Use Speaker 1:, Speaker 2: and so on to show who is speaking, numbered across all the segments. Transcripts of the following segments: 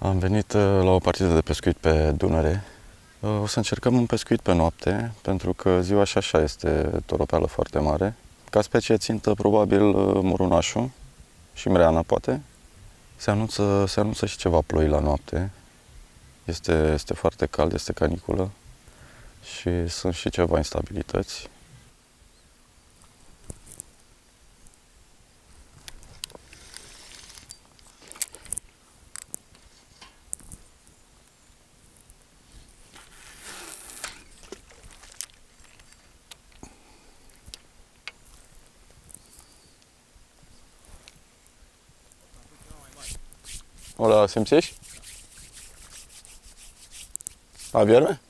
Speaker 1: Am venit la o partidă de pescuit pe Dunăre. O să încercăm un pescuit pe noapte, pentru că ziua și așa este toropeală foarte mare. Ca specie țintă probabil morunașul și mreana poate. Se anunță și ceva ploi la noapte. Este foarte cald, este caniculă și sunt și ceva instabilități. Hola, simțești? A vierme?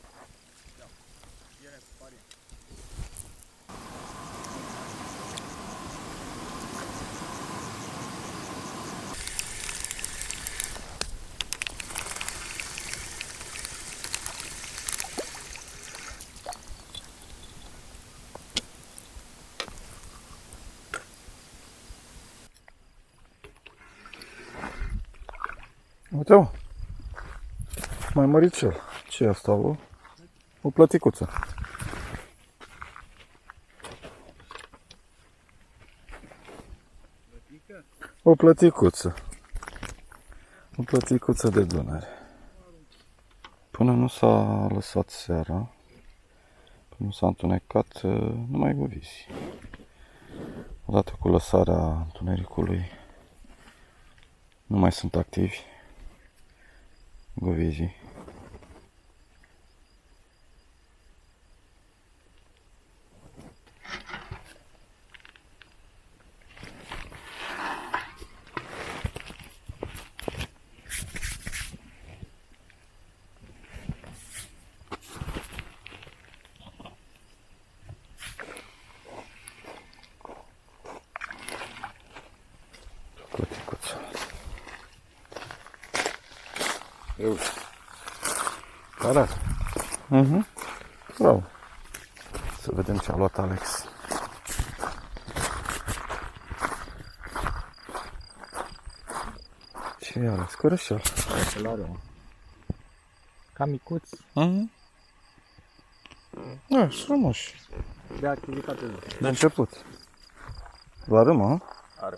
Speaker 2: Uite-o, mai măricel. Ce e asta, bă? O plăticuță. O plăticuță. O plăticuță de Dunăre. Până nu s-a lăsat seara, până nu s-a întunecat, nu mai govizi. Odată cu lăsarea întunericului, nu mai sunt activi govizii.
Speaker 3: Reuși.
Speaker 2: Arată. Bravo. Să vedem ce a luat Alex. Ce e Alex? Cărășel.
Speaker 3: Cărășelare. Ca micuț.
Speaker 2: Da, frumoși.
Speaker 3: De activitate.
Speaker 2: De început. La râmă,
Speaker 3: Are.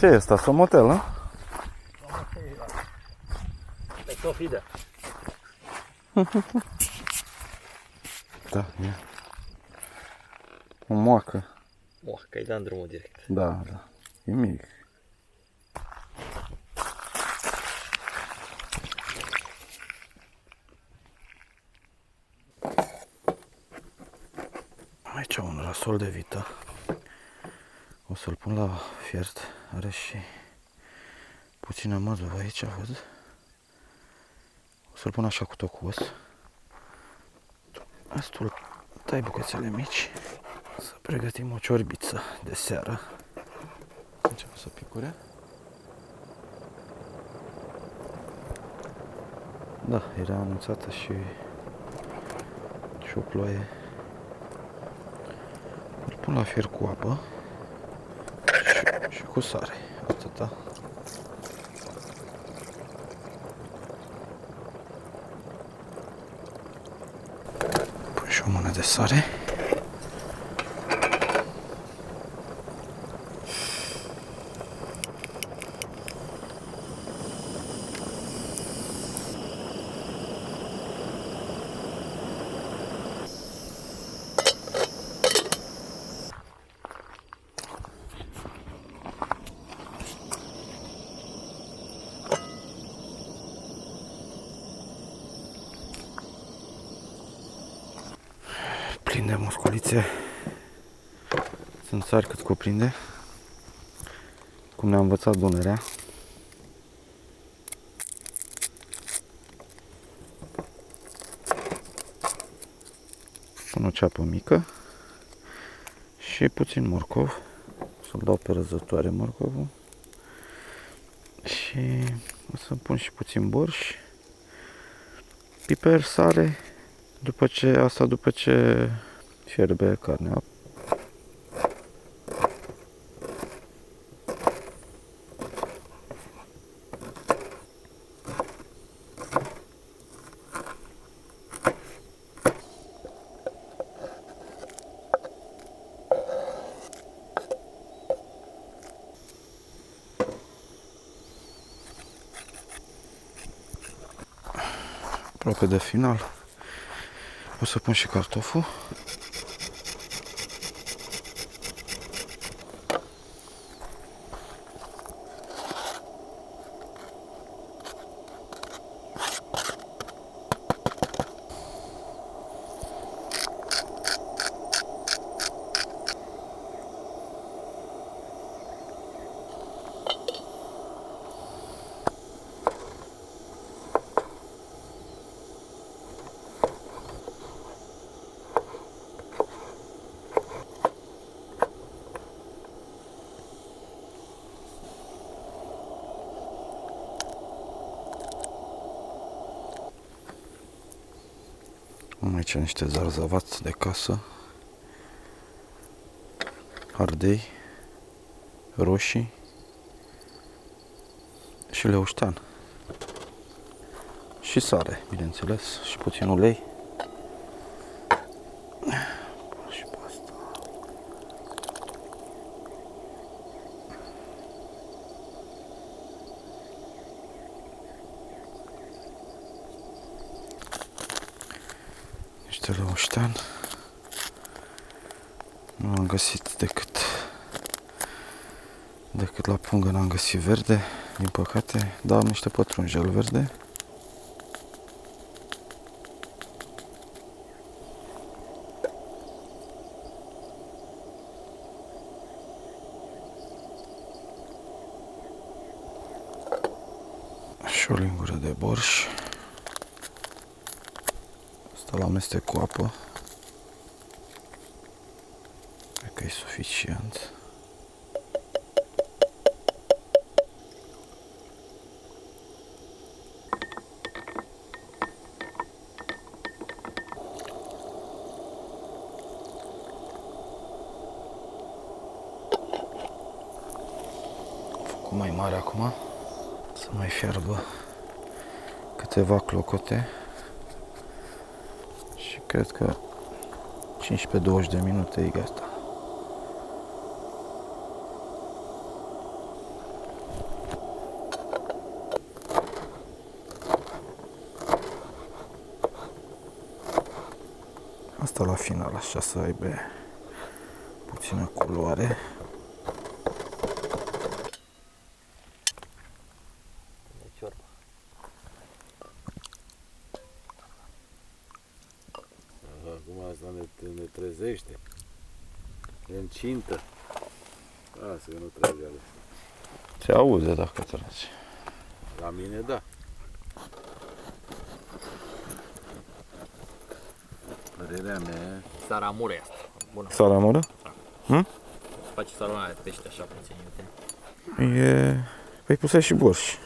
Speaker 2: ce e asta? Somotel, nu?
Speaker 3: Pe Sofida.
Speaker 2: Da, e. O moacă.
Speaker 3: Că îi dăm drumul direct.
Speaker 2: Da, da. E mic. Aici un rasol de vită. O să-l pun la fiert. Are și puțină măduvă aici, văd. O să-l pun așa cu tot cu os. Astul tai bucățele mici. Să pregătim o ciorbiță de seară. Începe să picure. Da, era anunțată și o ploaie. Îl pun la fier cu apă și cu sare. Atâta. Pun și o mână de sare. cuprinde musculițe. Sunt țari cât cuprinde. Cum ne-a învățat Dunărea. Pun o ceapă mică și puțin morcov. Să-l dau pe răzătoare morcovul. Și o să pun și puțin borș, piper, sare, după ce fierbe carnea. Aproape de final. O să pun și cartoful. Am aici niște zarzavați de casă, ardei, roșii și leuștean. Și sare, bineînțeles, și puțin ulei. Și pe asta. Niște leuștean. Nu am găsit decât la pungă, n-am găsit verde, din păcate, dar am niște pătrunjel verde. Și o lingură de borș. Asta l-amestec cu apă. Cred că e suficient. Focul mai mare acum. Să mai fiarbă câteva clocote. Și cred că 15-20 de minute e gata. Asta la final, așa să aibă puțină culoare.
Speaker 3: Ciorba.
Speaker 4: Acum asta ne trezește. E încintă. Lasă că nu trage ales.
Speaker 2: Se aude dacă tragi.
Speaker 4: La mine da. Părerea mea...
Speaker 3: Saramură e asta. Bună.
Speaker 2: Salamură?
Speaker 3: Face salonare de pește așa puțin, uite.
Speaker 2: Păi pusai și borș.